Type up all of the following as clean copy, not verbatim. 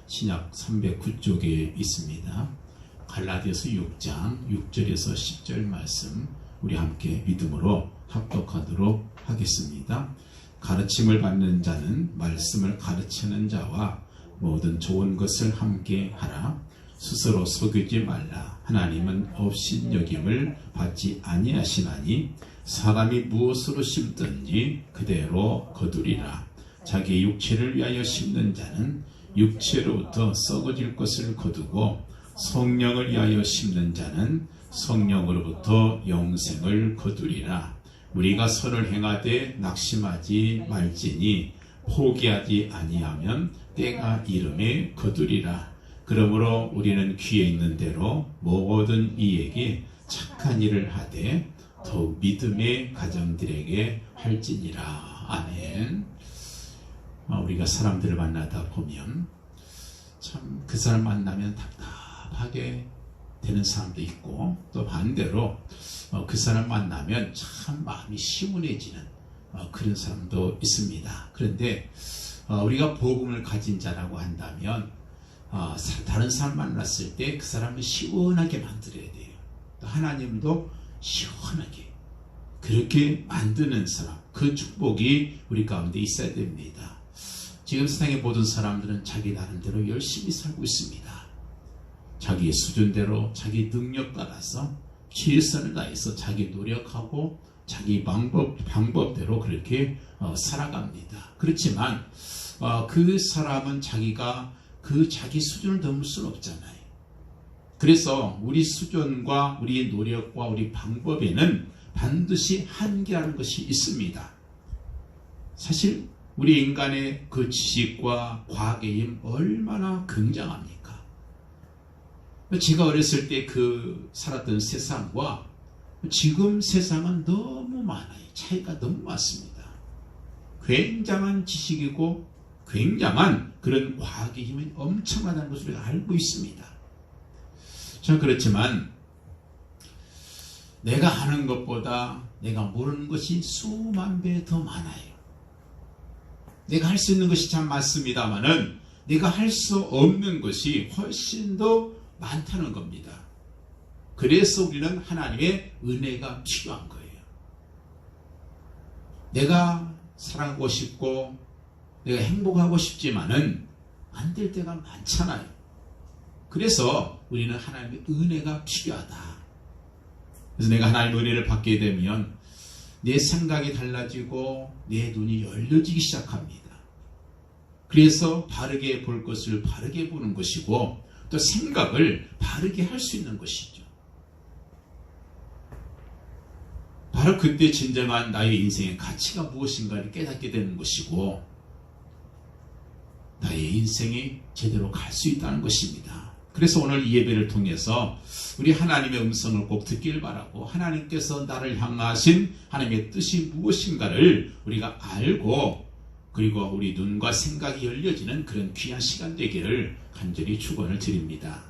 신약 309쪽에 있습니다. 갈라디아서 6장 6절에서 10절 말씀 우리 함께 믿음으로 합독하도록 하겠습니다. 가르침을 받는 자는 말씀을 가르치는 자와 모든 좋은 것을 함께 하라. 스스로 속이지 말라. 하나님은 업신여김을 받지 아니하시나니 사람이 무엇으로 심든지 그대로 거두리라. 자기 육체를 위하여 심는 자는 육체로부터 썩어질 것을 거두고 성령을 위하여 심는 자는 성령으로부터 영생을 거두리라. 우리가 선을 행하되 낙심하지 말지니 포기하지 아니하면 때가 이름에 거두리라. 그러므로 우리는 귀에 있는 대로 모든 이에게 착한 일을 하되 더욱 믿음의 가정들에게 할지니라. 아멘. 우리가 사람들을 만나다 보면 참 그 사람 만나면 답답하게 되는 사람도 있고, 또 반대로 그 사람 만나면 참 마음이 시원해지는 그런 사람도 있습니다. 그런데 우리가 복음을 가진 자라고 한다면 다른 사람 만났을 때 그 사람을 시원하게 만들어야 돼요. 또 하나님도 시원하게 그렇게 만드는 사람, 그 축복이 우리 가운데 있어야 됩니다. 지금 세상의 모든 사람들은 자기 나름대로 열심히 살고 있습니다. 자기의 수준대로 자기 능력 따라서 최선을 다해서 자기 노력하고 자기 방법대로 그렇게 살아갑니다. 그렇지만 그 사람은 자기가 그 자기 수준을 넘을 수는 없잖아요. 그래서 우리 수준과 우리 노력과 우리 방법에는 반드시 한계라는 것이 있습니다. 사실 우리 인간의 그 지식과 과학의 힘 얼마나 굉장합니까? 제가 어렸을 때 그 살았던 세상과 지금 세상은 너무 많아요. 차이가 너무 많습니다. 굉장한 지식이고 굉장한 그런 과학의 힘이 엄청나다는 것을 우리가 알고 있습니다. 자, 그렇지만 내가 아는 것보다 내가 모르는 것이 수만 배 더 많아요. 내가 할 수 있는 것이 참 많습니다만은 내가 할 수 없는 것이 훨씬 더 많다는 겁니다. 그래서 우리는 하나님의 은혜가 필요한 거예요. 내가 사랑하고 싶고 내가 행복하고 싶지만은 안 될 때가 많잖아요. 그래서 우리는 하나님의 은혜가 필요하다. 그래서 내가 하나님의 은혜를 받게 되면 내 생각이 달라지고 내 눈이 열려지기 시작합니다. 그래서 바르게 볼 것을 바르게 보는 것이고 또 생각을 바르게 할 수 있는 것이죠. 바로 그때 진정한 나의 인생의 가치가 무엇인가를 깨닫게 되는 것이고 나의 인생이 제대로 갈 수 있다는 것입니다. 그래서 오늘 이 예배를 통해서 우리 하나님의 음성을 꼭 듣길 바라고 하나님께서 나를 향하신 하나님의 뜻이 무엇인가를 우리가 알고 그리고 우리 눈과 생각이 열려지는 그런 귀한 시간 되기를 간절히 축원을 드립니다.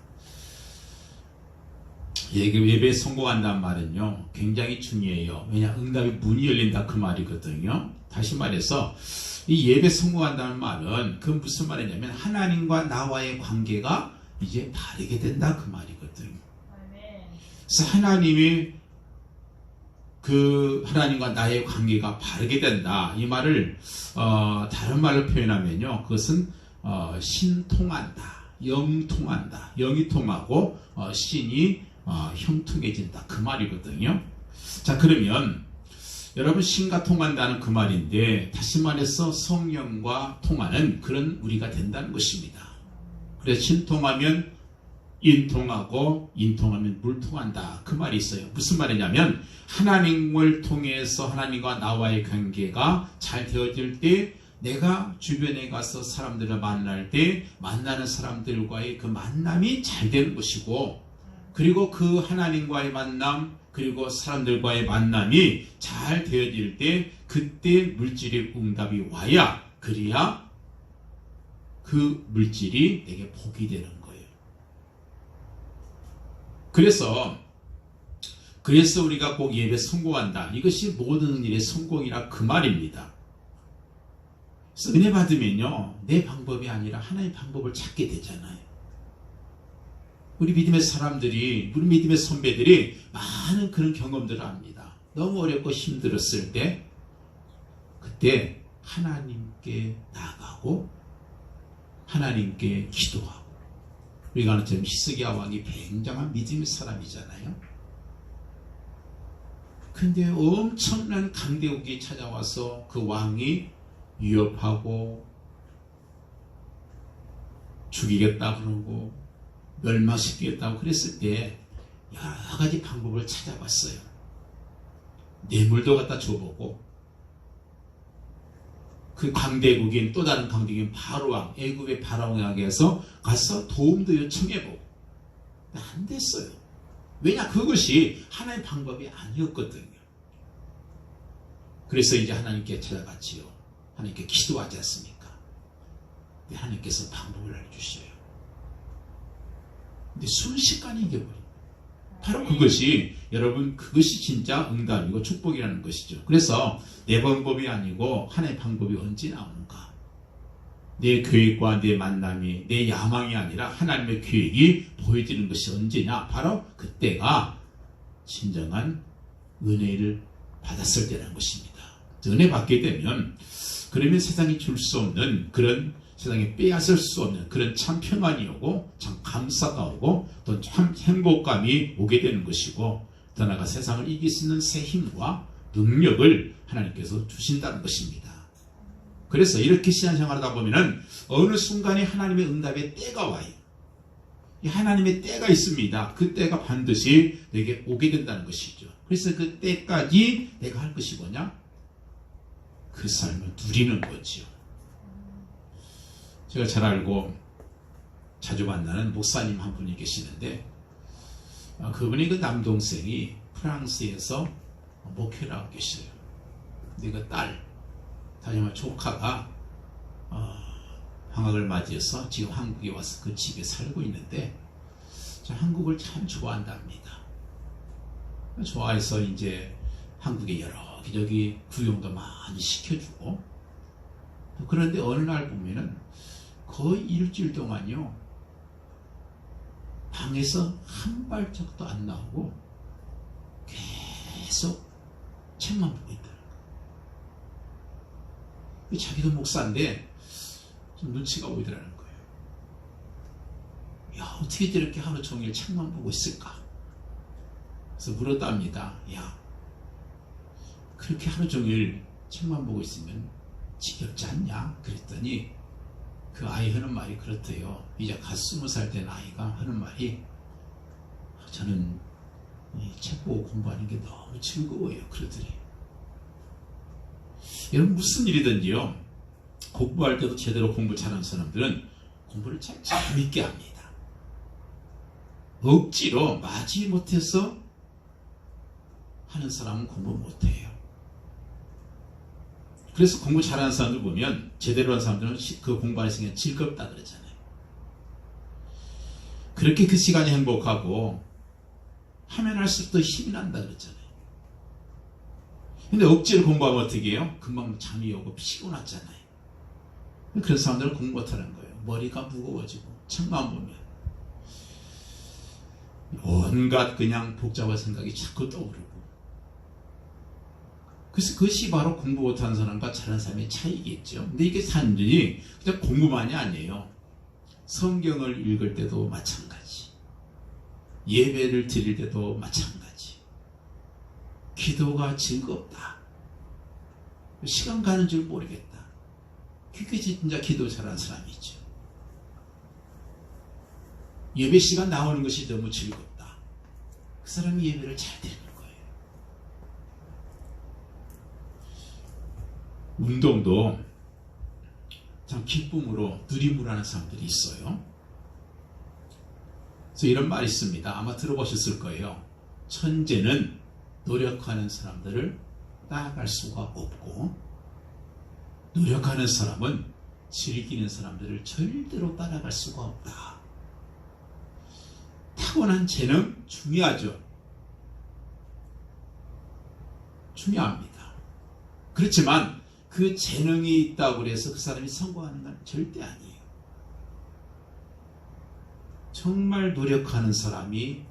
예배에 성공한다는 말은요 굉장히 중요해요. 왜냐 응답의 문이 열린다 그 말이거든요. 다시 말해서 이 예배 성공한다는 말은 그 무슨 말이냐면 하나님과 나와의 관계가 이제 바르게 된다 그 말이거든요. 그래서 하나님과 나의 관계가 바르게 된다 이 말을 다른 말로 표현하면요 그것은 신통한다, 영통한다, 영이 통하고 신이 형통해진다 그 말이거든요. 자, 그러면 여러분 신과 통한다는 그 말인데 다시 말해서 성령과 통하는 그런 우리가 된다는 것입니다. 그래서 신통하면 인통하고 인통하면 물통한다 그 말이 있어요. 무슨 말이냐면 하나님을 통해서 하나님과 나와의 관계가 잘 되어질 때 내가 주변에 가서 사람들을 만날 때 만나는 사람들과의 그 만남이 잘 되는 것이고 그리고 그 하나님과의 만남 그리고 사람들과의 만남이 잘 되어질 때 그때 물질의 응답이 와야 그래야 그 물질이 내게 복이 되는 거예요. 그래서 우리가 꼭 예배 성공한다. 이것이 모든 일의 성공이라 그 말입니다. 그래서 은혜 받으면요, 내 방법이 아니라 하나님의 방법을 찾게 되잖아요. 우리 믿음의 사람들이, 우리 믿음의 선배들이 많은 그런 경험들을 합니다. 너무 어렵고 힘들었을 때, 그때 하나님께 나아가고 하나님께 기도하고, 우리가 아는 처럼 히스기야 왕이 굉장한 믿음의 사람이잖아요. 근데 엄청난 강대국이 찾아와서 그 왕이 위협하고 죽이겠다 그러고 멸망시키겠다고 그랬을 때 여러 가지 방법을 찾아봤어요. 뇌물도 갖다 줘보고, 그 강대국인, 또 다른 강대국인 바로왕, 애굽의 바로왕에게서 가서 도움도 요청해보고, 안 됐어요. 왜냐, 그것이 하나의 방법이 아니었거든요. 그래서 이제 하나님께 찾아갔지요. 하나님께 기도하지 않습니까? 근데 하나님께서 방법을 알려주셔요. 근데 순식간에 이겨버립니다. 바로 그것이, 여러분, 그것이 진짜 응답이고 축복이라는 것이죠. 그래서 내 방법이 아니고 하나의 방법이 언제 나오는가? 내 계획과 내 만남이, 내 야망이 아니라 하나님의 계획이 보여지는 것이 언제냐? 바로 그때가 진정한 은혜를 받았을 때라는 것입니다. 은혜 받게 되면, 그러면 세상이 줄 수 없는, 그런 세상에 빼앗을 수 없는 그런 참 평안이 오고, 참 감사가 오고, 또 참 행복감이 오게 되는 것이고, 더 나아가 세상을 이길 수 있는 새 힘과 능력을 하나님께서 주신다는 것입니다. 그래서 이렇게 신앙생활 하다 보면은 어느 순간에 하나님의 응답의 때가 와요. 이 하나님의 때가 있습니다. 그 때가 반드시 내게 오게 된다는 것이죠. 그래서 그 때까지 내가 할 것이 뭐냐? 그 삶을 누리는 거지요. 제가 잘 알고 자주 만나는 목사님 한 분이 계시는데, 그분이 그 남동생이 프랑스에서 목회를 하고 계셔요. 근데 그 다정한 조카가 방학을 맞이해서 지금 한국에 와서 그 집에 살고 있는데, 한국을 참 좋아한답니다. 좋아해서 이제 한국에 여기저기 구경도 많이 시켜주고, 그런데 어느 날 보면은 거의 일주일 동안요, 방에서 한 발짝도 안 나오고 계속 책만 보고 있더라고요. 자기도 목사인데 좀 눈치가 보이더라는 거예요. 야, 어떻게 저렇게 하루 종일 책만 보고 있을까? 그래서 물었답니다. 야, 그렇게 하루 종일 책만 보고 있으면 지겹지 않냐? 그랬더니 그 아이 하는 말이 그렇대요. 이제 갓 20살 된 아이가 하는 말이, 저는 이 책 보고 공부하는 게 너무 즐거워요. 그러더니. 여러분, 무슨 일이든지요, 공부할 때도 제대로 공부 잘하는 사람들은 공부를 참 재밌게 합니다. 억지로 마지 못해서 하는 사람은 공부 못해요. 그래서 공부 잘하는 사람들 보면, 제대로 한 사람들은 그 공부하는 시간이 즐겁다 그러잖아요. 그렇게 그 시간이 행복하고 하면 할수록 더 힘이 난다 그랬잖아요. 근데 억지로 공부하면 어떻게 해요? 금방 잠이 오고 피곤하잖아요. 그런 사람들은 공부 못하는 거예요. 머리가 무거워지고, 책만 보면 온갖 그냥 복잡한 생각이 자꾸 떠오르고. 그래서 그것이 바로 공부 못하는 사람과 잘하는 사람의 차이겠죠. 근데 이게 사람들이 그냥 공부만이 아니에요. 성경을 읽을 때도 마찬가지, 예배를 드릴 때도 마찬가지, 기도가 즐겁다, 시간 가는 줄 모르겠다, 그게 진짜 기도 잘하는 사람이죠. 예배 시간 나오는 것이 너무 즐겁다, 그 사람이 예배를 잘 드리는 거예요. 운동도 참 기쁨으로 누림으로 하는 사람들이 있어요. 그래서 이런 말이 있습니다. 아마 들어보셨을 거예요. 천재는 노력하는 사람들을 따라갈 수가 없고, 노력하는 사람은 즐기는 사람들을 절대로 따라갈 수가 없다. 타고난 재능 중요하죠. 중요합니다. 그렇지만 그 재능이 있다고 해서 그 사람이 성공하는 건 절대 아니에요. 정말 노력하는 사람이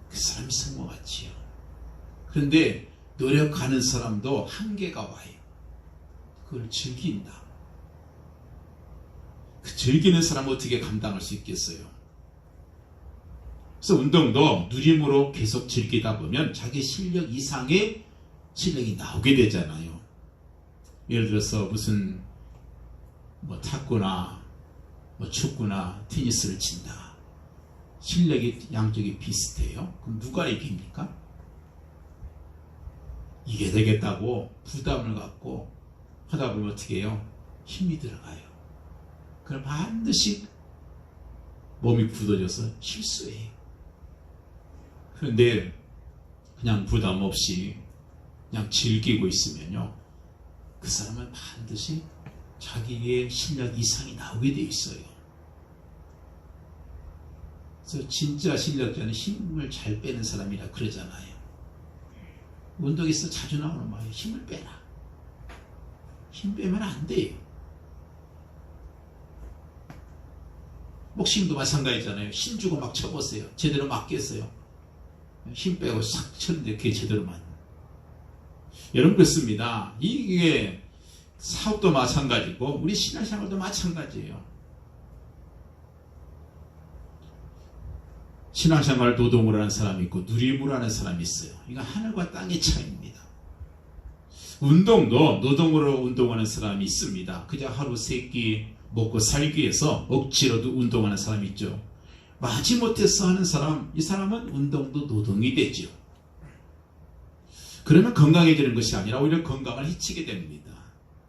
그 사람이 성공하지요. 그런데 노력하는 사람도 한계가 와요. 그걸 즐긴다. 그 즐기는 사람은 어떻게 감당할 수 있겠어요? 그래서 운동도 누림으로 계속 즐기다 보면 자기 실력 이상의 실력이 나오게 되잖아요. 예를 들어서 무슨 탁구나 축구나 테니스를 친다. 실력이 양쪽이 비슷해요. 그럼 누가 이깁니까? 이게 되겠다고 부담을 갖고 하다 보면 어떻게 해요? 힘이 들어가요. 그럼 반드시 몸이 굳어져서 실수해요. 그런데 그냥 부담 없이 그냥 즐기고 있으면요, 그 사람은 반드시 자기의 실력 이상이 나오게 돼 있어요. 그래서 진짜 실력자는 힘을 잘 빼는 사람이라 그러잖아요. 운동에서 자주 나오는 말이에요. 힘을 빼라. 힘 빼면 안 돼요. 복싱도 마찬가지잖아요. 힘 주고 막 쳐보세요. 제대로 맞겠어요? 힘 빼고 싹 쳤는데 그게 제대로 맞는. 여러분 그렇습니다. 이게 사업도 마찬가지고 우리 신앙생활도 마찬가지예요. 신앙생활 노동을 하는 사람이 있고 누림을 하는 사람이 있어요. 이건 하늘과 땅의 차이입니다. 운동도 노동으로 운동하는 사람이 있습니다. 그저 하루 세 끼 먹고 살기 위해서 억지로도 운동하는 사람이 있죠. 마지못해서 하는 사람, 이 사람은 운동도 노동이 되죠. 그러면 건강해지는 것이 아니라 오히려 건강을 해치게 됩니다.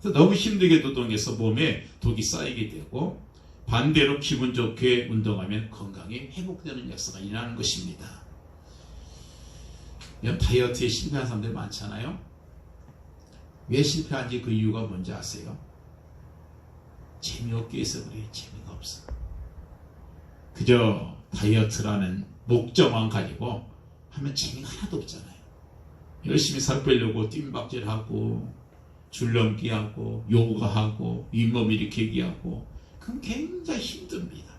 그래서 너무 힘들게 노동해서 몸에 독이 쌓이게 되고 반대로 기분 좋게 운동하면 건강이 회복되는 역사가 일어나는 것입니다. 다이어트에 실패한 사람들 많잖아요. 왜 실패한지 그 이유가 뭔지 아세요? 재미없게 해서 그래요. 재미가 없어. 그저 다이어트라는 목적만 가지고 하면 재미가 하나도 없잖아요. 열심히 살 빼려고 뜀박질하고 줄넘기하고 요가하고 윗몸 일으키기하고 그럼 굉장히 힘듭니다.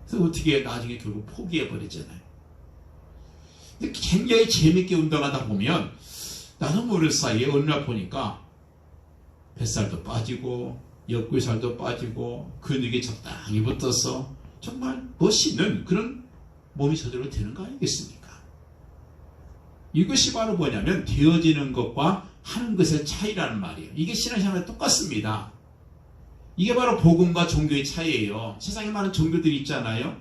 그래서 어떻게 나중에 결국 포기해버리잖아요. 근데 굉장히 재밌게 운동하다 보면 나도 모를 사이에 어느 날 보니까 뱃살도 빠지고 옆구리살도 빠지고 근육이 적당히 붙어서 정말 멋있는 그런 몸이 저절로 되는 거 아니겠습니까? 이것이 바로 뭐냐면 되어지는 것과 하는 것의 차이라는 말이에요. 이게 신앙생활과 똑같습니다. 이게 바로 복음과 종교의 차이예요. 세상에 많은 종교들이 있잖아요.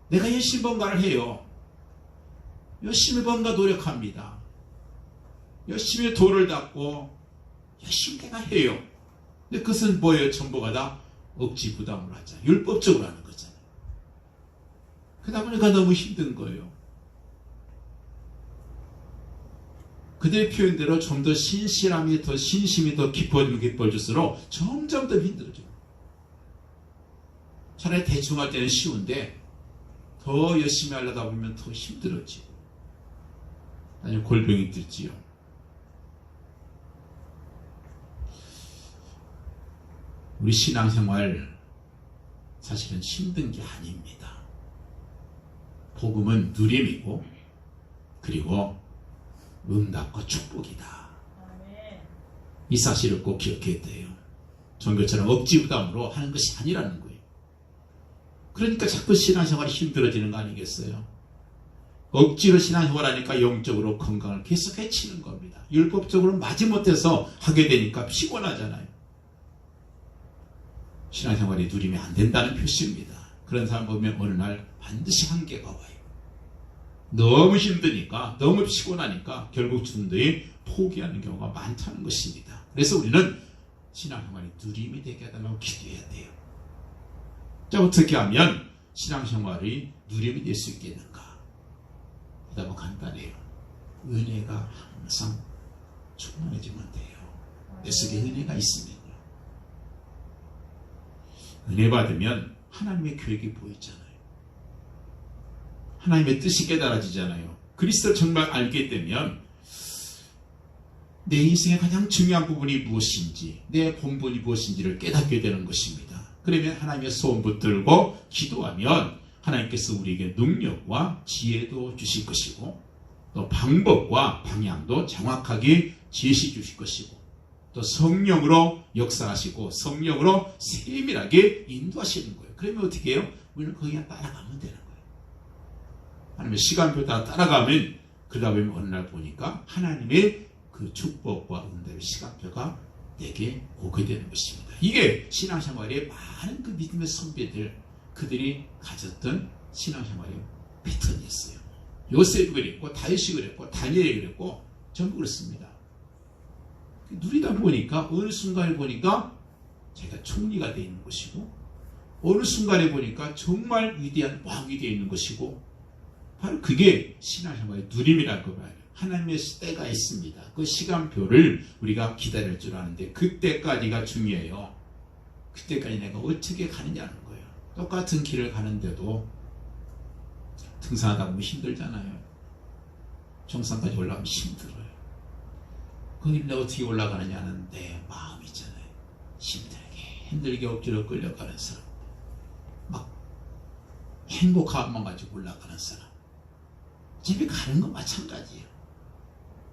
내가 열심히 뭔가를 해요. 열심히 뭔가 노력합니다. 열심히 돌을 닦고 열심히 내가 해요. 근데 그것은 뭐예요? 전부가 다 억지 부담을 하잖아요. 율법적으로 하는 거잖아요. 그러다 보니까 너무 힘든 거예요. 그들의 표현대로 좀 더 신실함이 더 신심이 더 깊어지면 깊어질수록 점점 더 힘들어져요. 차라리 대충 할 때는 쉬운데 더 열심히 하려다 보면 더 힘들어지고 아니면 골병이 들지요. 우리 신앙생활 사실은 힘든 게 아닙니다. 복음은 누림이고 그리고 응답과 축복이다. 이 사실을 꼭 기억해야 돼요. 종교처럼 억지 부담으로 하는 것이 아니라는 거예요. 그러니까 자꾸 신앙생활이 힘들어지는 거 아니겠어요? 억지로 신앙생활하니까 영적으로 건강을 계속 해치는 겁니다. 율법적으로 마지못해서 하게 되니까 피곤하잖아요. 신앙생활이 누리면 안 된다는 표시입니다. 그런 사람 보면 어느 날 반드시 한계가 와요. 너무 힘드니까, 너무 피곤하니까 결국 중도에 포기하는 경우가 많다는 것입니다. 그래서 우리는 신앙생활이 누림이 되게 해달라고 기도해야 돼요. 자, 어떻게 하면 신앙생활이 누림이 될 수 있겠는가? 대답은 간단해요. 은혜가 항상 충만해지면 돼요. 내 속에 은혜가 있으면요. 은혜 받으면 하나님의 계획이 보이잖아요. 하나님의 뜻이 깨달아지잖아요. 그리스도를 정말 알게 되면 내 인생의 가장 중요한 부분이 무엇인지, 내 본분이 무엇인지를 깨닫게 되는 것입니다. 그러면 하나님의 소원 붙들고 기도하면 하나님께서 우리에게 능력과 지혜도 주실 것이고, 또 방법과 방향도 정확하게 제시해 주실 것이고, 또 성령으로 역사하시고 성령으로 세밀하게 인도하시는 거예요. 그러면 어떻게 해요? 우리는 거기에 따라가면 되는 거예요. 하나님의 시간표 따라가면, 그러다 보면 어느 날 보니까 하나님의 그 축복과 응답의 시간표가 내게 오게 되는 것입니다. 이게 신앙생활의 많은 그 믿음의 선배들, 그들이 가졌던 신앙생활의 패턴이었어요. 요셉이 그랬고, 다윗이 그랬고, 다니엘이 그랬고, 전부 그렇습니다. 누리다 보니까 어느 순간에 보니까 제가 총리가 되어 있는 것이고, 어느 순간에 보니까 정말 위대한 왕이 되어 있는 것이고, 바로 그게 신앙생활의 누림이라는 거 봐요. 하나님의 때가 있습니다. 그 시간표를 우리가 기다릴 줄 아는데 그때까지가 중요해요. 그때까지 내가 어떻게 가느냐는 거예요. 똑같은 길을 가는데도 등산하다 보면 힘들잖아요. 정상까지 올라가면 힘들어요. 거기 내가 어떻게 올라가느냐는 내 마음 있잖아요. 힘들게 억지로 끌려가는 사람, 막 행복함만 가지고 올라가는 사람, 집에 가는 건 마찬가지예요.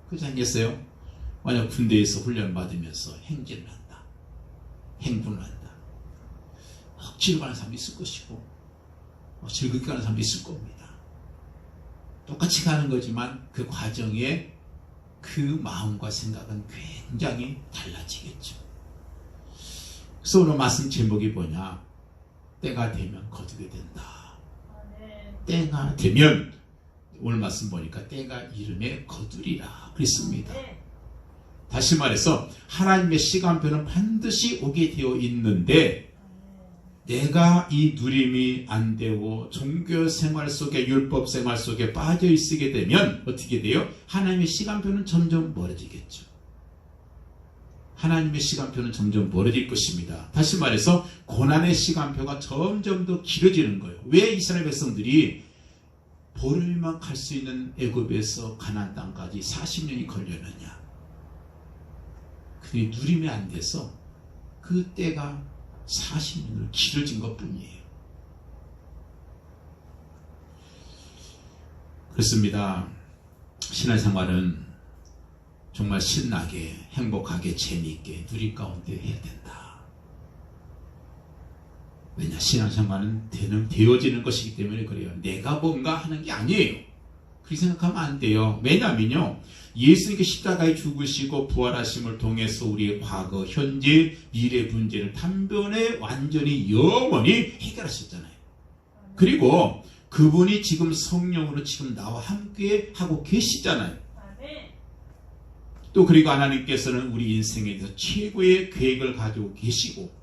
그렇지 않겠어요? 만약 군대에서 훈련 받으면서 행진을 한다, 행군을 한다, 억지로 가는 사람도 있을 것이고 즐겁게 가는 사람도 있을 겁니다. 똑같이 가는 거지만 그 과정에 그 마음과 생각은 굉장히 달라지겠죠. 그래서 오늘 말씀 제목이 뭐냐? 때가 되면 거두게 된다. 때가 되면, 오늘 말씀 보니까 때가 이름에 거두리라 그랬습니다. 다시 말해서 하나님의 시간표는 반드시 오게 되어 있는데, 내가 이 누림이 안 되고 종교 생활 속에, 율법 생활 속에 빠져 있게 되면 어떻게 돼요? 하나님의 시간표는 점점 멀어지겠죠. 하나님의 시간표는 점점 멀어질 것입니다. 다시 말해서 고난의 시간표가 점점 더 길어지는 거예요. 왜 이스라엘 백성들이 보름만 갈 수 있는 애굽에서 가나안 땅까지 40년이 걸렸느냐? 그게 누림이 안 돼서 그 때가 40년으로 길어진 것 뿐이에요. 그렇습니다. 신앙생활은 정말 신나게, 행복하게, 재미있게 누림 가운데 해야 된다. 왜냐? 신앙생활은 되어지는 것이기 때문에 그래요. 내가 뭔가 하는 게 아니에요. 그렇게 생각하면 안 돼요. 왜냐면요, 예수님께 십자가에 죽으시고 부활하심을 통해서 우리의 과거, 현재, 미래 문제를 단번에 완전히 영원히 해결하셨잖아요. 그리고 그분이 지금 성령으로 지금 나와 함께 하고 계시잖아요. 또 그리고 하나님께서는 우리 인생에 대해서 최고의 계획을 가지고 계시고,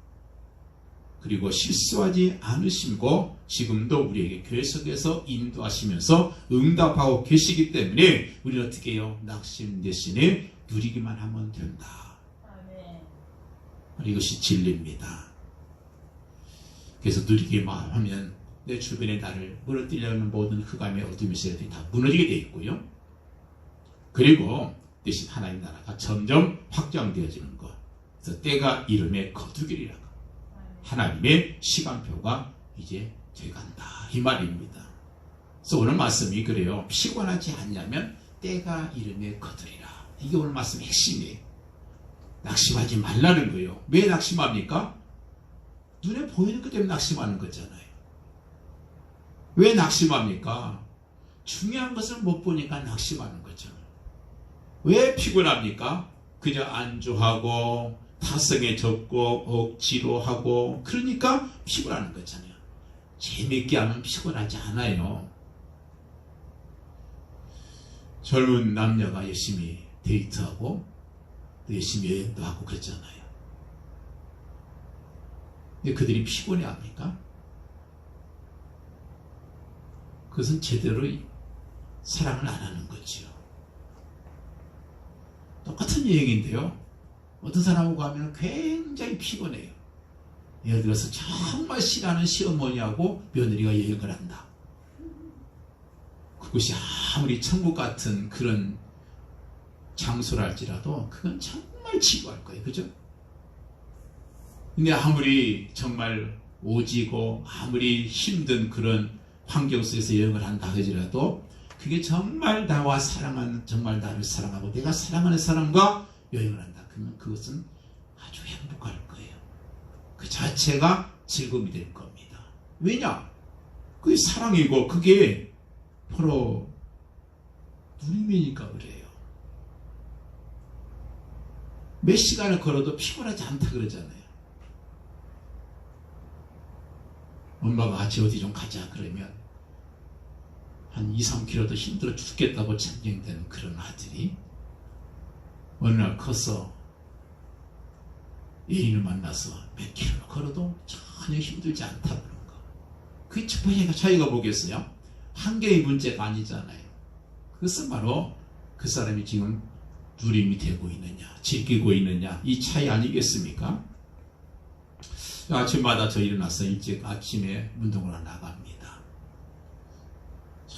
그리고 실수하지 않으시고 지금도 우리에게 교회 속에서 인도하시면서 응답하고 계시기 때문에 우리는 어떻게 해요? 낙심 대신에 누리기만 하면 된다. 이것이 진리입니다. 그래서 누리기만 하면 내 주변에 나를 무너뜨리려는 모든 흑암의 어둠의 세력들이 다 무너지게 되어 있고요. 그리고 대신 하나님 나라가 점점 확장되어지는 것. 그래서 때가 이름에 거두기리라. 하나님의 시간표가 이제 돼간다, 이 말입니다. 그래서 오늘 말씀이 그래요. 피곤하지 않냐면 때가 이름에 거두리라. 이게 오늘 말씀의 핵심이에요. 낙심하지 말라는 거예요. 왜 낙심합니까? 눈에 보이는 것 때문에 낙심하는 거잖아요. 왜 낙심합니까? 중요한 것을 못 보니까 낙심하는 거죠. 왜 피곤합니까? 그저 안주하고 타성에 젖고 억지로 하고, 그러니까 피곤하는 거잖아요. 재밌게 하면 피곤하지 않아요. 젊은 남녀가 열심히 데이트하고 열심히 여행도 하고 그랬잖아요. 근데 그들이 피곤해 합니까? 그것은 제대로 사랑을 안 하는 거죠. 똑같은 여행인데요, 어떤 사람하고 가면 굉장히 피곤해요. 예를 들어서 정말 싫어하는 시어머니하고 며느리가 여행을 한다. 그것이 아무리 천국 같은 그런 장소랄지라도 그건 정말 지루할 거예요. 그죠? 근데 아무리 정말 오지고 아무리 힘든 그런 환경 속에서 여행을 한다 하더라도 그게 정말 나와 사랑하는, 정말 나를 사랑하고 내가 사랑하는 사람과 여행을 한다. 그러면 그것은 아주 행복할 거예요. 그 자체가 즐거움이 될 겁니다. 왜냐? 그게 사랑이고 그게 바로 누림이니까 그래요. 몇 시간을 걸어도 피곤하지 않다 그러잖아요. 엄마가 같이 어디 좀 가자 그러면 한 2, 3km도 힘들어 죽겠다고 전쟁된 그런 아들이 어느 날 커서 애인을 만나서 몇 킬로 걸어도 전혀 힘들지 않다 그런 거. 그게 뭐가 차이가 보겠어요? 한계의 문제가 아니잖아요. 그것은 바로 그 사람이 지금 누림이 되고 있느냐, 즐기고 있느냐, 이 차이 아니겠습니까? 아침마다 저 일어나서 일찍 아침에 운동을 나갑니다.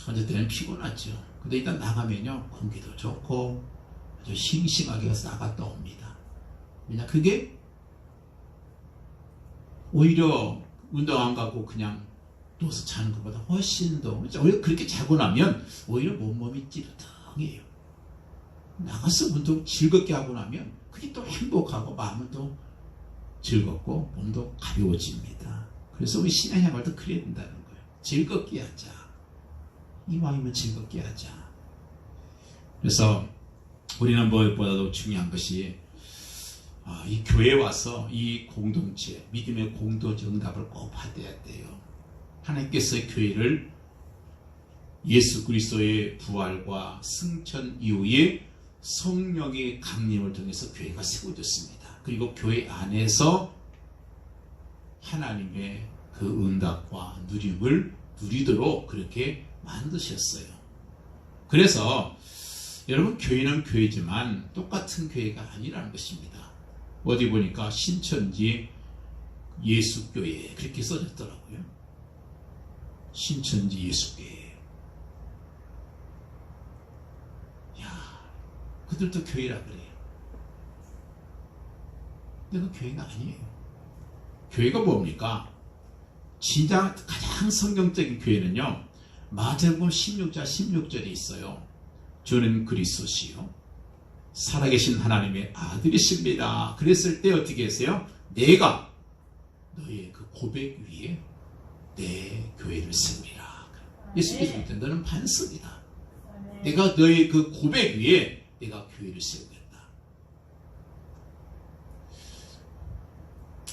어제 때는 피곤하죠. 근데 일단 나가면요, 공기도 좋고 아주 싱싱하게 해서 나갔다 옵니다. 왜냐, 그게 오히려 운동 안 가고 그냥 누워서 자는 것보다 훨씬 더, 오히려 그렇게 자고 나면 오히려 몸이 찌르덩해요. 나가서 운동 즐겁게 하고 나면 그게 또 행복하고 마음은 또 즐겁고 몸도 가벼워집니다. 그래서 우리 신앙생활도 그래야 된다는 거예요. 즐겁게 하자. 이왕이면 즐겁게 하자. 그래서 우리는 무엇보다도 중요한 것이 이 교회에 와서 이 공동체, 믿음의 공동체 응답을 꼭 받아야 돼요. 하나님께서 교회를 예수 그리스도의 부활과 승천 이후에 성령의 강림을 통해서 교회가 세워졌습니다. 그리고 교회 안에서 하나님의 그 응답과 누림을 누리도록 그렇게 만드셨어요. 그래서 여러분, 교회는 교회지만 똑같은 교회가 아니라는 것입니다. 어디 보니까 신천지 예수교회 그렇게 써졌더라고요. 신천지 예수교회. 그들도 교회라 그래요. 근데 그 교회가 아니에요. 교회가 뭡니까? 진짜 가장 성경적인 교회는요, 마태복음 16장 16절에 있어요. 주는 그리스도시요 살아계신 하나님의 아들이십니다. 그랬을 때 어떻게 했어요? 내가 너의 그 고백 위에 내 교회를 세우리라. 예수께서 볼 때 너는 반석이다. 내가 너의 그 고백 위에 내가 교회를 세우겠다.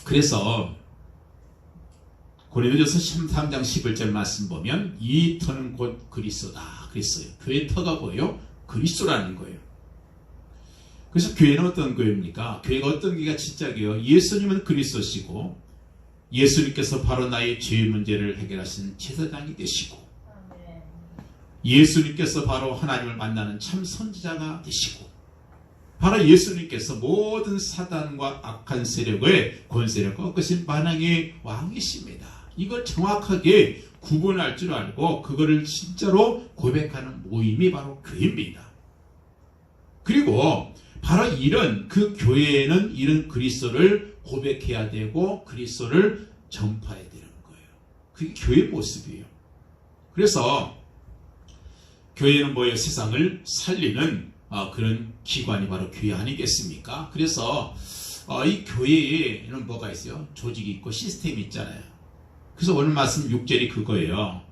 그래서 고린도전서 13장 11절 말씀 보면 이 터는 곧 그리스도다 그랬어요. 교회 터가 뭐예요? 그리스도라는 거예요. 그래서 교회는 어떤 교회입니까? 교회가 어떤 교회가 진짜 교회요? 예수님은 그리스도시고 예수님께서 바로 나의 죄의 문제를 해결하신 제사장이 되시고 예수님께서 바로 하나님을 만나는 참 선지자가 되시고 바로 예수님께서 모든 사단과 악한 세력의 권세를 꺾으신 만왕의 왕이십니다. 이걸 정확하게 구분할 줄 알고 그거를 진짜로 고백하는 모임이 바로 교회입니다. 그리고 바로 이런 그 교회에는 이런 그리스도를 고백해야 되고 그리스도를 전파해야 되는 거예요. 그게 교회의 모습이에요. 그래서 교회는 뭐예요? 세상을 살리는 그런 기관이 바로 교회 아니겠습니까? 그래서 이 교회에는 뭐가 있어요? 조직이 있고 시스템이 있잖아요. 그래서 오늘 말씀 6절이 그거예요.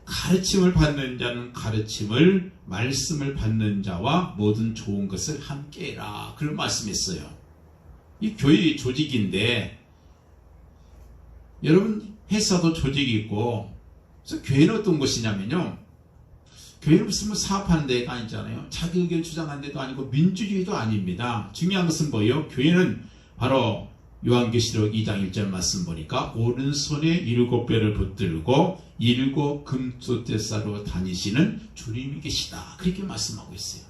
가르침을 받는 자는 가르침을, 말씀을 받는 자와 모든 좋은 것을 함께 해라. 그런 말씀했어요. 이 교회의 조직인데 여러분 회사도 조직이 있고 그래서 교회는 어떤 것이냐면요. 교회는 무슨 사업하는 데가 아니잖아요. 자기 의견 주장하는 데도 아니고 민주주의도 아닙니다. 중요한 것은 뭐예요? 교회는 바로 요한계시록 2장 1절 말씀 보니까 오른손에 7뼈를 붙들고 7 금촛대사로 다니시는 주님이 계시다. 그렇게 말씀하고 있어요.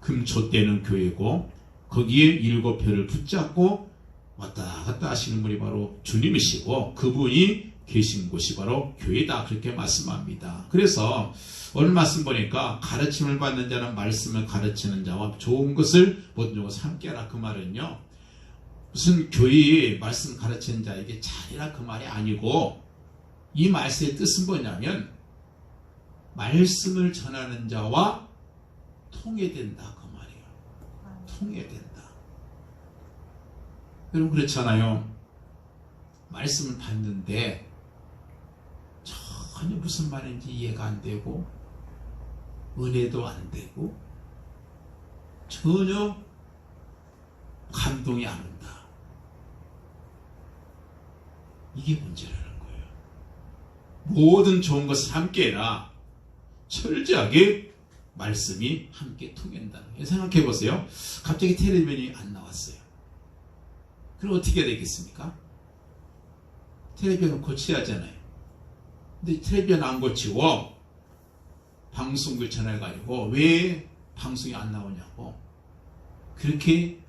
금촛대는 교회고 거기에 7뼈를 붙잡고 왔다 갔다 하시는 분이 바로 주님이시고 그분이 계신 곳이 바로 교회다 그렇게 말씀합니다. 그래서 오늘 말씀 보니까 가르침을 받는 자는 말씀을 가르치는 자와 좋은 것을 모든 것을 함께하라 그 말은요 무슨 교회에 말씀 가르치는 자에게 잘해라 그 말이 아니고 이 말씀의 뜻은 뭐냐면 말씀을 전하는 자와 통해된다 그 말이에요. 통해된다. 여러분 그렇잖아요. 말씀을 받는데 전혀 무슨 말인지 이해가 안 되고 은혜도 안 되고 전혀 감동이 안 온다. 이게 문제라는 거예요. 모든 좋은 것을 함께해라. 철저하게 말씀이 함께 통한다는 거예요. 생각해 보세요. 갑자기 텔레비전이 안 나왔어요. 그럼 어떻게 되겠습니까? 텔레비전을 고쳐야 하잖아요. 근데 텔레비전 안 고치고 방송국을 전화해가지고 왜 방송이 안 나오냐고 그렇게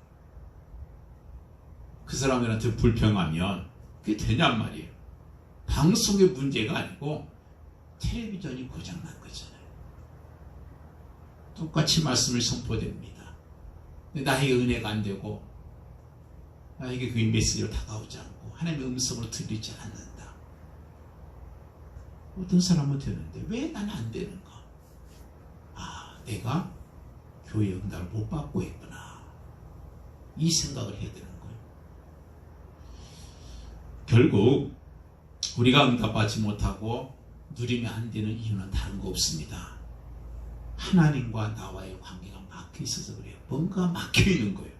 그 사람들한테 불평하면 그게 되냔 말이에요. 방송의 문제가 아니고 텔레비전이 고장난 거잖아요. 똑같이 말씀을 선포됩니다. 근데 나에게 은혜가 안 되고 나에게 그 메시지로 다가오지 않고 하나님의 음성으로 들리지 않는다. 어떤 사람은 되는데 왜 나는 안 되는가? 아, 내가 교회 응답을 못 받고 있구나. 이 생각을 해야 되는 거예요. 결국 우리가 응답받지 못하고 누리면 안 되는 이유는 다른 거 없습니다. 하나님과 나와의 관계가 막혀 있어서 그래요. 뭔가 막혀 있는 거예요.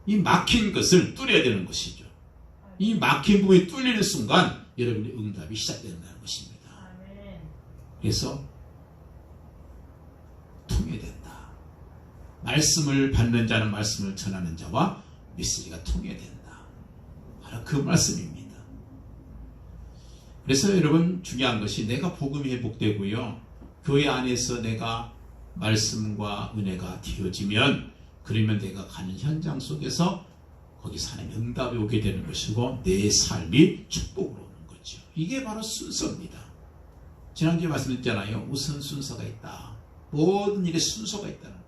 이 막힌 것을 뚫어야 되는 것이죠. 이 막힌 부분이 뚫리는 순간 여러분의 응답이 시작된다는 것입니다. 그래서 통해된다. 말씀을 받는 자는 말씀을 전하는 자와 메시지가 통해된다. 바로 그 말씀입니다. 그래서 여러분 중요한 것이 내가 복음이 회복되고요. 교회 안에서 내가 말씀과 은혜가 되어지면 그러면 내가 가는 현장 속에서 거기서 하나님의 응답이 오게 되는 것이고 내 삶이 축복으로 오는 거죠. 이게 바로 순서입니다. 지난주에 말씀드렸잖아요. 우선 순서가 있다. 모든 일에 순서가 있다는 거예요.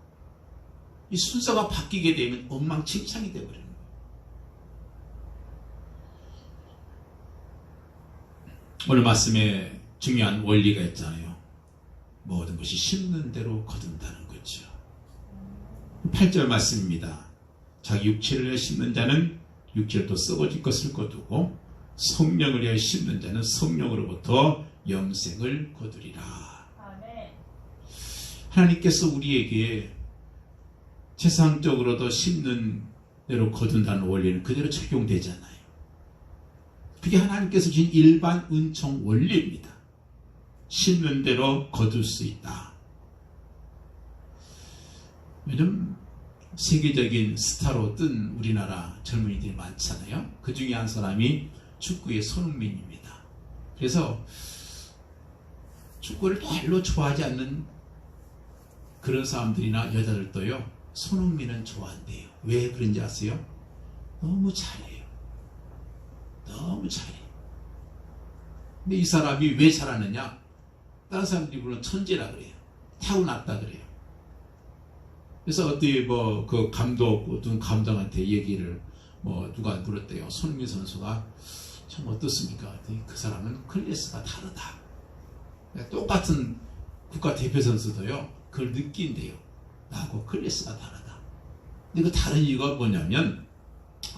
이 순서가 바뀌게 되면 엉망진창이 되어버리는 거예요. 오늘 말씀에 중요한 원리가 있잖아요. 모든 것이 심는 대로 거둔다는 거죠. 8절 말씀입니다. 자기 육체를 위하여 심는 자는 육체를 또 썩어질 것을 거두고 성령을 위하여 심는 자는 성령으로부터 영생을 거두리라. 하나님께서 우리에게 세상적으로도 심는 대로 거둔다는 원리는 그대로 적용되잖아요. 그게 하나님께서 주신 일반 은총 원리입니다. 심는 대로 거둘 수 있다. 요즘 세계적인 스타로 뜬 우리나라 젊은이들이 많잖아요. 그 중에 한 사람이 축구의 손흥민입니다. 그래서 축구를 별로 좋아하지 않는 그런 사람들이나 여자들도요. 손흥민은 좋아한대요. 왜 그런지 아세요? 너무 잘해요. 너무 잘해요. 근데 이 사람이 왜 잘하느냐? 다른 사람들이 물론 천재라 그래요. 타고났다 그래요. 그래서 어디 그 감독, 어떤 감독한테 얘기를 누가 물었대요. 손흥민 선수가 참 어떻습니까? 그 사람은 클래스가 다르다. 똑같은 국가대표 선수도요. 그걸 느낀대요. 나하고 클래스가 다르다. 근데 그 다른 이유가 뭐냐면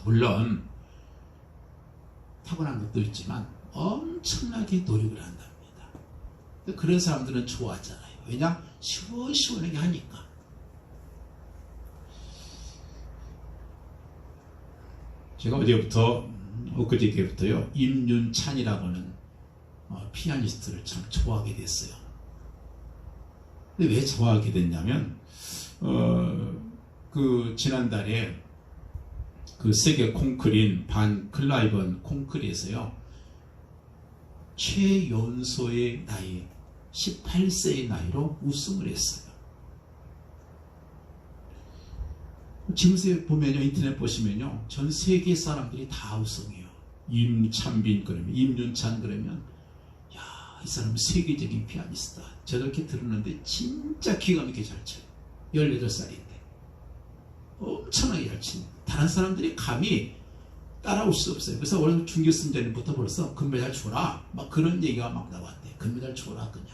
물론 타고난 것도 있지만 엄청나게 노력을 한답니다. 그런 사람들은 좋아하잖아요. 왜냐? 시원시원하게 하니까. 제가 엊그저께부터요 임윤찬이라고 하는 피아니스트를 참 좋아하게 됐어요. 근데 왜 좋아하게 됐냐면 그 지난달에 그 세계 콩쿠르인 반 클라이번 콩쿠르에서요 최연소의 나이 18세의 나이로 우승을 했어요. 지금 보면요, 인터넷 보시면요, 전 세계 사람들이 다 우승해요. 임찬빈 그러면, 임윤찬 그러면, 야, 이 사람은 세계적인 피아니스트다. 저렇게 들었는데 진짜 기가 막히게 잘 쳐요. 18살인데. 엄청나게 잘 칩니다. 다른 사람들이 감히 따라올 수 없어요. 그래서 오늘 중결승전부터 벌써 금메달 줘라. 막 그런 얘기가 막 나왔대. 금메달 줘라, 그냥.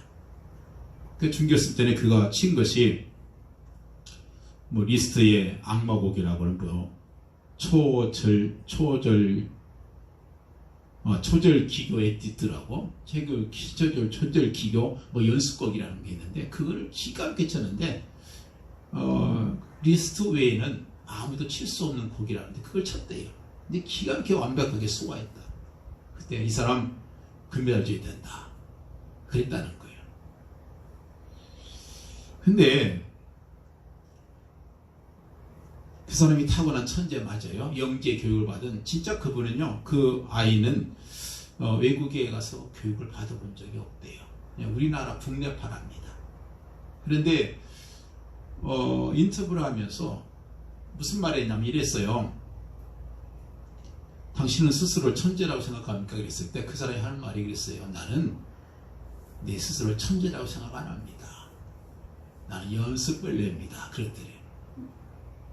그 중결승전에 그가 친 것이, 뭐, 리스트의 악마곡이라고 하는 거, 초절 기교 에디트라고, 초절 기교, 뭐, 연습곡이라는 게 있는데, 그거를 기가 막히게 쳤는데, 리스트 외에는 아무도 칠 수 없는 곡이라는데, 그걸 쳤대요. 근데 기가 막히게 완벽하게 소화했다. 그때 이 사람 금메달 줘야 된다. 그랬다는 거예요. 근데 그 사람이 타고난 천재 맞아요. 영재 교육을 받은. 진짜 그분은요, 그 아이는 외국에 가서 교육을 받아본 적이 없대요. 그냥 우리나라 국내파랍니다. 그런데 인터뷰를 하면서 무슨 말을 했냐면 이랬어요. 당신은 스스로를 천재라고 생각합니까? 그랬을 때 그 사람이 하는 말이 그랬어요. 나는 내 스스로를 천재라고 생각 안 합니다. 나는 연습벌레입니다. 그랬더래요.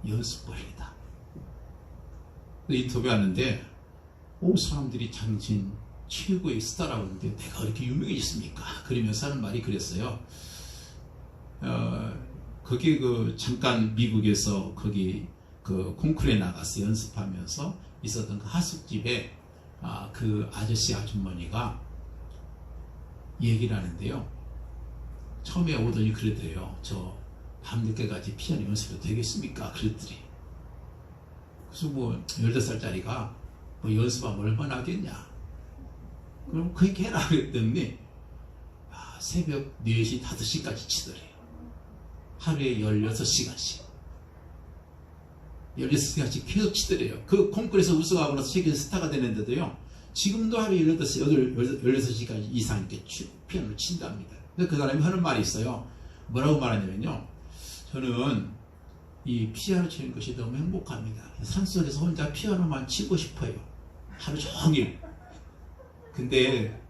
연습벌레다. 인터뷰하는데 사람들이 당신 최고의 스타라고 하는데 내가 그렇게 유명해졌습니까? 그러면서 하는 말이 그랬어요. 거기 잠깐 미국에서 거기 그 콩쿠르에 나가서 연습하면서 있었던 그 하숙집에 그 아저씨 아주머니가 얘기를 하는데요. 처음에 오더니 그러더래요. 저 밤늦게까지 피아노 연습해도 되겠습니까? 그랬더니. 그래서 뭐 18살짜리가 뭐 연습하면 얼마나 하겠냐? 그럼 그렇게 해라 그랬더니 새벽 4시, 5시까지 치더래요. 하루에 16시간씩. 16시간씩 계속 치더래요. 그 콩쿠르에서 우승하고 나서 세계 스타가 되는데도요, 지금도 하루에 16시간 이상 이렇게 피아노를 친답니다. 근데 그 사람이 하는 말이 있어요. 뭐라고 말하냐면요, 저는 이 피아노 치는 것이 너무 행복합니다. 산속에서 혼자 피아노만 치고 싶어요. 하루 종일. 근데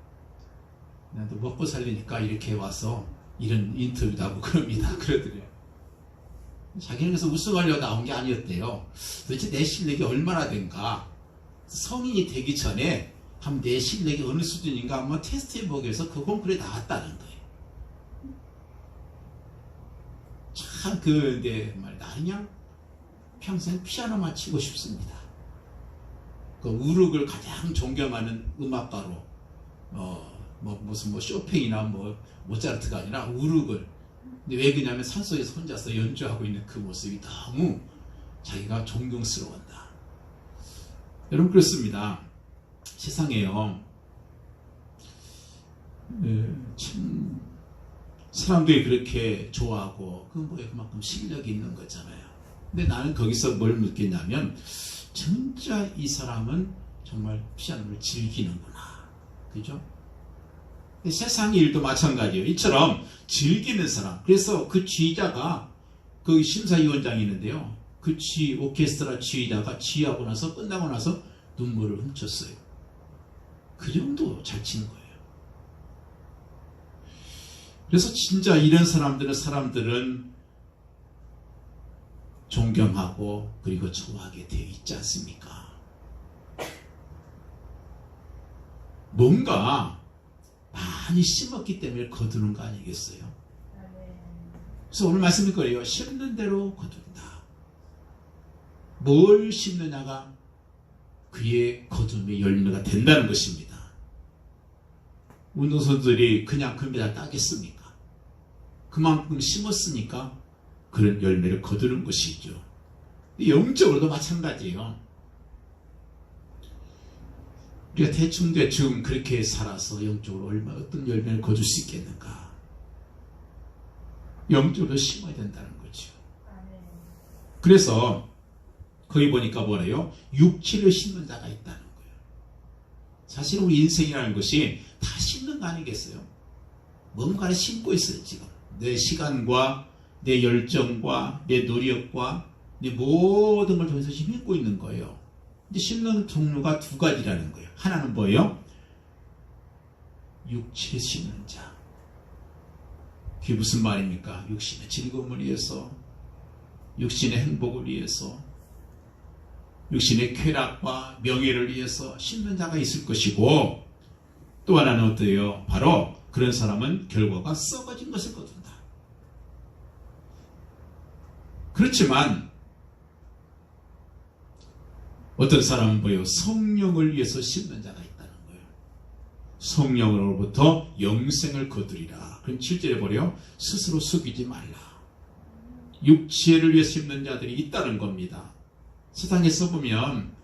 나도 먹고 살리니까 이렇게 와서 이런 인터뷰도 하고 그럽니다. 그러더래요. 자기는 그래서 우승하려고 나온 게 아니었대요. 도대체 내 실력이 얼마나 된가, 성인이 되기 전에 한번 내 실력이 어느 수준인가 한번 테스트해보기 위해서 그 콩쿠르에 나왔다는 거예요. 참 근데 나 그냥 평생 피아노만 치고 싶습니다. 그 우르크를 가장 존경하는 음악가로 무슨 쇼팽이나 모차르트가 아니라 우르크를. 근데 왜 그러냐면 산속에서 혼자서 연주하고 있는 그 모습이 너무 자기가 존경스러웠다. 여러분 그렇습니다. 세상에요, 참 사람들이 그렇게 좋아하고 그만큼 실력이 있는 거잖아요. 근데 나는 거기서 뭘 묻겠냐면, 진짜 이 사람은 정말 피아노를 즐기는구나. 그죠? 세상 일도 마찬가지예요. 이처럼 즐기는 사람. 그래서 그 지휘자가, 그 심사위원장이 있는데요, 그 오케스트라 지휘자가 지휘하고 나서 끝나고 나서 눈물을 훔쳤어요. 그 정도 잘 치는 거예요. 그래서 진짜 이런 사람들은 존경하고 그리고 좋아하게 되어 있지 않습니까? 뭔가 많이 심었기 때문에 거두는 거 아니겠어요? 그래서 오늘 말씀일 거예요. 심는 대로 거둔다. 뭘 심느냐가 그의 거둠의 열매가 된다는 것입니다. 운동선수들이 그냥 금메달 따겠습니까? 그만큼 심었으니까 그런 열매를 거두는 것이죠. 영적으로도 마찬가지예요. 우리가 대충 그렇게 살아서 영적으로 어떤 열매를 거둘 수 있겠는가? 영적으로 심어야 된다는 거죠. 그래서 거기 보니까 뭐래요? 육체를 심는 자가 있다는 거예요. 사실 우리 인생이라는 것이 다 심는 거 아니겠어요? 뭔가를 심고 있어요. 지금 내 시간과 내 열정과 내 노력과 네 모든 걸 통해서 심고 있는 거예요. 이제 심는 종류가 두 가지라는 거예요. 하나는 뭐예요? 육체 심는 자. 그게 무슨 말입니까? 육신의 즐거움을 위해서, 육신의 행복을 위해서, 육신의 쾌락과 명예를 위해서 심는 자가 있을 것이고, 또 하나는 어때요? 바로 그런 사람은 결과가 썩어진 것을 거둔다. 그렇지만 어떤 사람은 뭐예요? 성령을 위해서 심는 자가 있다는 거예요. 성령으로부터 영생을 거두리라. 그럼 7절에 보래요. 스스로 속이지 말라. 육체를 위해 심는 자들이 있다는 겁니다. 세상에서 보면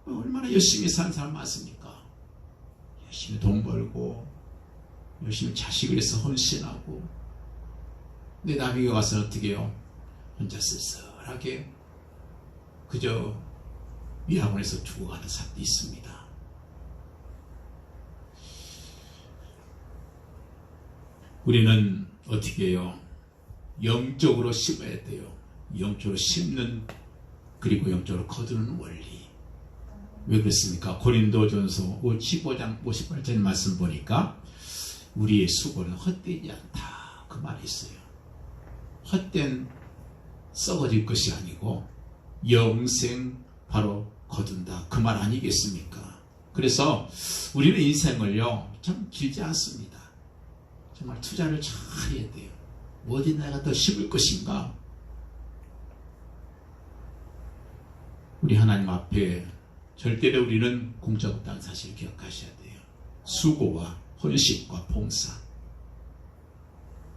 얼마나 열심히 사는 사람 많습니까? 열심히 돈 벌고 열심히 자식을 위해서 헌신하고, 근데 남에게 가서 어떻게 해요? 혼자 쓸쓸하게 그저 위학원에서 죽어가는 사람도 있습니다. 우리는 어떻게 해요? 영적으로 심어야 돼요. 영적으로 심는, 그리고 영적으로 거두는 원리. 왜 그렇습니까? 고린도전서 15장 58절 말씀 보니까 우리의 수고는 헛되지 않다, 그 말이 있어요. 헛된 썩어질 것이 아니고 영생 바로 거둔다, 그 말 아니겠습니까? 그래서 우리는 인생을요 참 길지 않습니다. 정말 투자를 잘 해야 돼요. 어디 내가 더 심을 것인가? 우리 하나님 앞에 절대로 우리는 공짜 없다는 사실을 기억하셔야 돼요. 수고와 헌신과 봉사,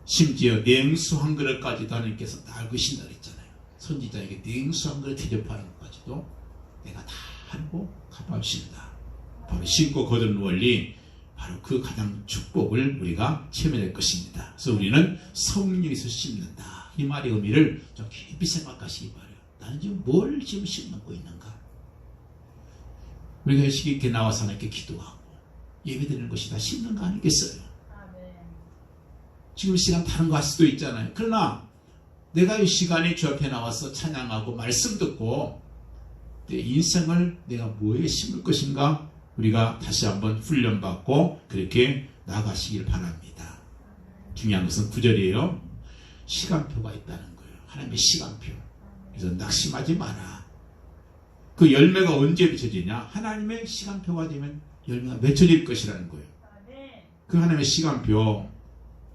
심지어 냉수 한 그릇까지도 하나님께서 낡으신다 그랬잖아요. 선지자에게 냉수 한 그릇 대접하는 것까지도 내가 다 하고 갚아주신다. 바로 심고 거두는 원리, 바로 그 가장 축복을 우리가 체험해낼 것입니다. 그래서 우리는 성령에서 심는다, 이 말의 의미를 좀 깊이 생각하시기 바라요. 나는 지금 뭘 지금 심고 있는가? 우리가 이렇게 나와서 하나님께 기도하고 예배드리는 것이 다 심는 거 아니겠어요? 지금 시간 다른 거 할 수도 있잖아요. 그러나 내가 이 시간에 주 앞에 나와서 찬양하고 말씀 듣고 내 인생을 내가 뭐에 심을 것인가, 우리가 다시 한번 훈련받고 그렇게 나가시길 바랍니다. 중요한 것은 9절이에요. 시간표가 있다는 거예요. 하나님의 시간표. 그래서 낙심하지 마라. 그 열매가 언제 맺혀지냐? 하나님의 시간표가 되면 열매가 맺혀질 것이라는 거예요. 그 하나님의 시간표,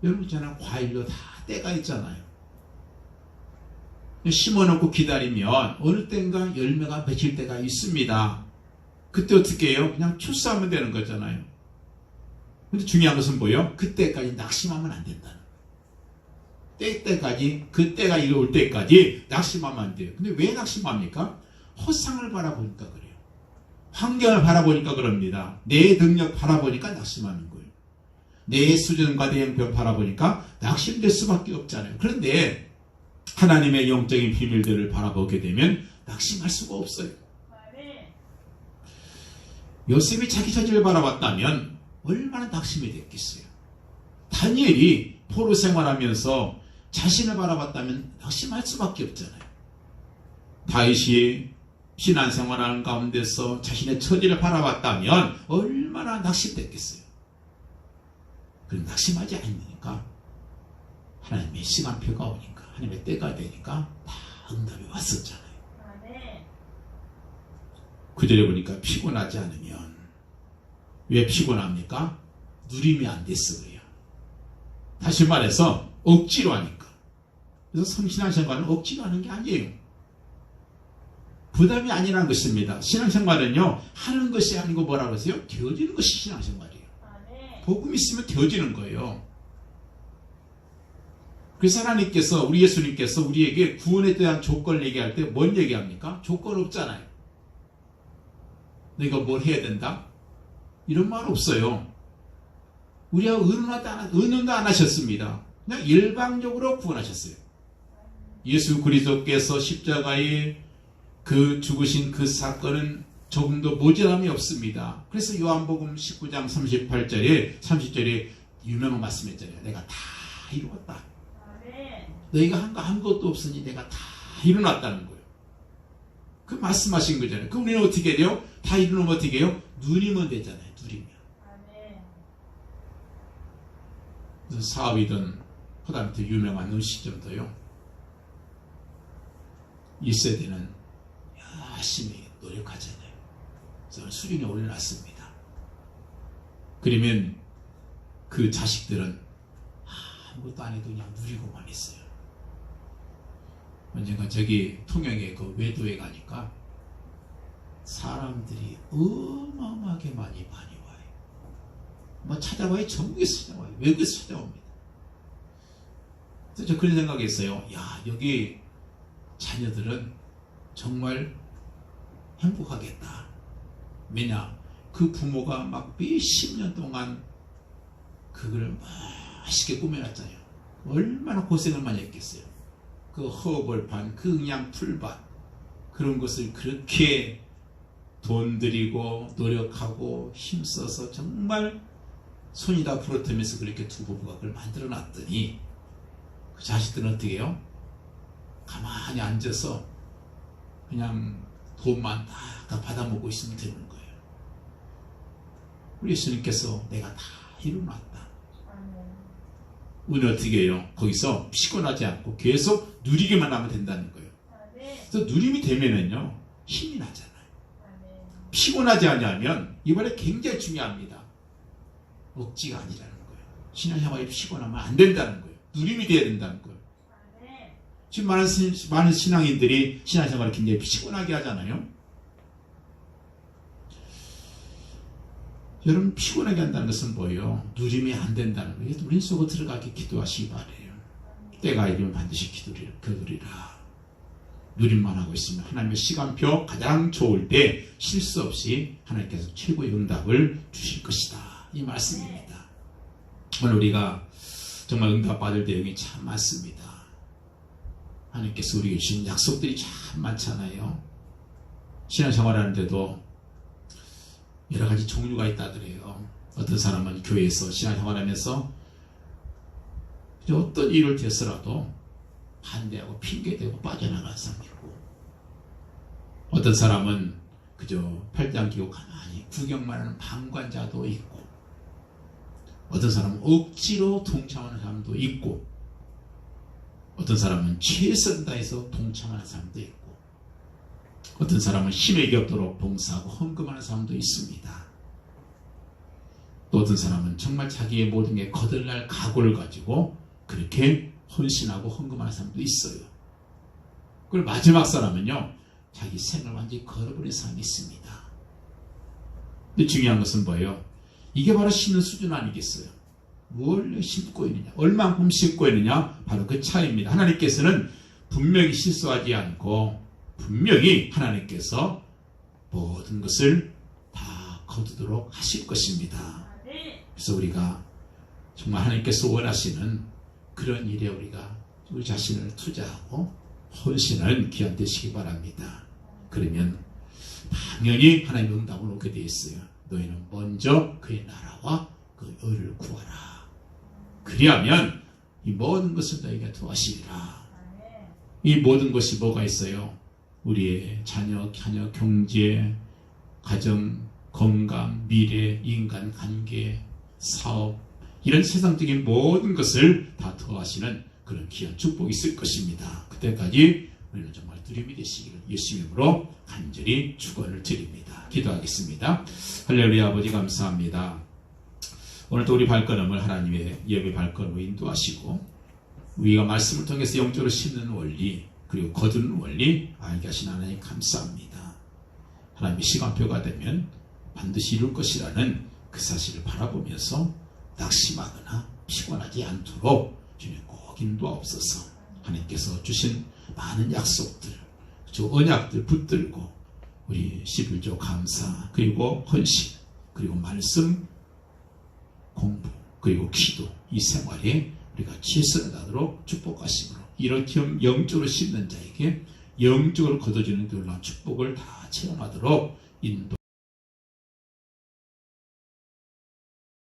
여러분 있잖아요. 과일도 다 때가 있잖아요. 심어놓고 기다리면 어느 때인가 열매가 맺힐 때가 있습니다. 그때 어떻게 해요? 그냥 출사하면 되는 거잖아요. 근데 중요한 것은 뭐예요? 그때까지 낙심하면 안 된다는 거예요. 때까지, 그 때가 이르올 때까지 낙심하면 안 돼요. 근데 왜 낙심합니까? 허상을 바라보니까 그래요. 환경을 바라보니까 그럽니다. 내 능력 바라보니까 낙심하는 거예요. 내 수준과 내 형편 바라보니까 낙심될 수밖에 없잖아요. 그런데 하나님의 영적인 비밀들을 바라보게 되면 낙심할 수가 없어요. 요셉이 자기 처지를 바라봤다면 얼마나 낙심이 됐겠어요. 다니엘이 포로 생활하면서 자신을 바라봤다면 낙심할 수밖에 없잖아요. 다윗이 신앙생활하는 가운데서 자신의 처지를 바라봤다면 얼마나 낙심됐겠어요. 그럼 낙심하지 않으니까 하나님의 시간표가 오니까, 하나님의 때가 되니까 다 응답이 왔었잖아요. 9절에 보니까 피곤하지 않으면, 왜 피곤합니까? 누림이 안 됐어 그래요. 다시 말해서 억지로 하니까. 그래서 성신앙생활은 억지로 하는 게 아니에요. 부담이 아니라는 것입니다. 신앙생활은요 하는 것이 아니고 뭐라고 그러세요? 되어지는 것이 신앙생활이에요. 복음 있으면 되어지는 거예요. 그래서 하나님께서, 우리 예수님께서 우리에게 구원에 대한 조건을 얘기할 때 뭔 얘기합니까? 조건 없잖아요. 너희가 뭘 해야 된다? 이런 말 없어요. 우리가 의논도 안 하셨습니다. 그냥 일방적으로 구원하셨어요. 예수 그리스도께서 십자가에 그 죽으신 그 사건은 조금도 모자람이 없습니다. 그래서 요한복음 19장 30절에 유명한 말씀했잖아요. 내가 다 이루었다. 너희가 한 것도 없으니 내가 다 이뤄놨다는 거예요. 그 말씀하신 거잖아요. 그럼 우리는 어떻게 돼요? 다 이루면 어떻게 해요? 누리면 되잖아요. 누리면. 그래서 사업이든 그다음에 유명한 음식점도요. 1세대는 열심히 노력하잖아요. 그래서 수준에 올려놨습니다. 그러면 그 자식들은 아무것도 안 해도 그냥 누리고만 있어요. 언젠가 저기 통영에 그 외도에 가니까 사람들이 어마어마하게 많이 와요. 뭐 찾아와요. 전국에서 찾아와요. 외국에서 찾아옵니다. 그래서 저 그런 생각했어요. 야, 여기 자녀들은 정말 행복하겠다. 왜냐? 그 부모가 막 몇십 년 동안 그걸 맛있게 꾸며놨잖아요. 얼마나 고생을 많이 했겠어요. 그 허벌판, 그 그냥 풀밭, 그런 것을 그렇게 돈 들이고 노력하고 힘써서 정말 손이 다 부러뜨면서 그렇게 두 부부가 그걸 만들어 놨더니 그 자식들은 어떻게 해요? 가만히 앉아서 그냥 돈만 다 받아먹고 있으면 되는 거예요. 우리 예수님께서 내가 다 이루어놨다. 우리는 어떻게 해요? 거기서 피곤하지 않고 계속 누리기만 하면 된다는 거예요. 그래서 누림이 되면은요, 힘이 나잖아요. 피곤하지 않으면 이번에 굉장히 중요합니다. 억지가 아니라는 거예요. 신앙생활이 피곤하면 안 된다는 거예요. 누림이 돼야 된다는 거예요. 지금 많은 신앙인들이 신앙생활을 굉장히 피곤하게 하잖아요. 여러분, 피곤하게 한다는 것은 뭐예요? 누림이 안 된다는 거예요. 누림 속으로 들어가게 기도하시기 바래요. 때가 이르면 반드시 기도리라. 누림만 하고 있으면 하나님의 시간표 가장 좋을 때 실수 없이 하나님께서 최고의 응답을 주실 것이다. 이 말씀입니다. 오늘 우리가 정말 응답받을 내용이 참 많습니다. 하나님께서 우리에게 주신 약속들이 참 많잖아요. 신앙생활 하는데도 여러 가지 종류가 있다더래요. 어떤 사람은 교회에서 신앙생활 하면서 어떤 일을 됐어라도 반대하고 핑계대고 빠져나간 사람이 있고, 어떤 사람은 그저 팔짱 끼고 가만히 구경만 하는 방관자도 있고, 어떤 사람은 억지로 동참하는 사람도 있고, 어떤 사람은 최선 다해서 동참하는 사람도 있고, 어떤 사람은 힘에 겹도록 봉사하고 헌금하는 사람도 있습니다. 또 어떤 사람은 정말 자기의 모든 게 거들날 각오를 가지고 그렇게 헌신하고 헌금하는 사람도 있어요. 그리고 마지막 사람은요, 자기 생을 완전히 걸어버린 사람이 있습니다. 근데 중요한 것은 뭐예요? 이게 바로 심는 수준 아니겠어요? 뭘 심고 있느냐, 얼만큼 심고 있느냐, 바로 그 차이입니다. 하나님께서는 분명히 실수하지 않고 분명히 하나님께서 모든 것을 다 거두도록 하실 것입니다. 그래서 우리가 정말 하나님께서 원하시는 그런 일에 우리가 우리 자신을 투자하고 헌신을 기한되시기 바랍니다. 그러면 당연히 하나님의 응답을 오게 되어 있어요. 너희는 먼저 그의 나라와 그 의를 구하라. 그리하면 이 모든 것을 너희가 도와시리라. 이 모든 것이 뭐가 있어요? 우리의 자녀, 경제, 가정, 건강, 미래, 인간관계, 사업, 이런 세상적인 모든 것을 다 더하시는 그런 귀한 축복이 있을 것입니다. 그때까지 우리는 정말 누림이 되시기를 예수님 이름으로 간절히 축원을 드립니다. 기도하겠습니다. 할렐루야. 아버지 감사합니다. 오늘도 우리 발걸음을 하나님의 예배 발걸음으로 인도하시고 우리가 말씀을 통해서 영적으로 심는 원리, 그리고 거두는 원리 알게 하신 하나님 감사합니다. 하나님의 시간표가 되면 반드시 이룰 것이라는 그 사실을 바라보면서 낙심하거나 피곤하지 않도록 주님 꼭 인도하옵소서. 하나님께서 주신 많은 약속들, 저 언약들 붙들고 우리 11조 감사, 그리고 헌신, 그리고 말씀 공부, 그리고 기도, 이 생활에 우리가 최선을 다하도록 축복하심으로 이렇게 영적으로 심는 자에게 영적으로 거둬지는 놀라운 축복을 다 체험하도록 인도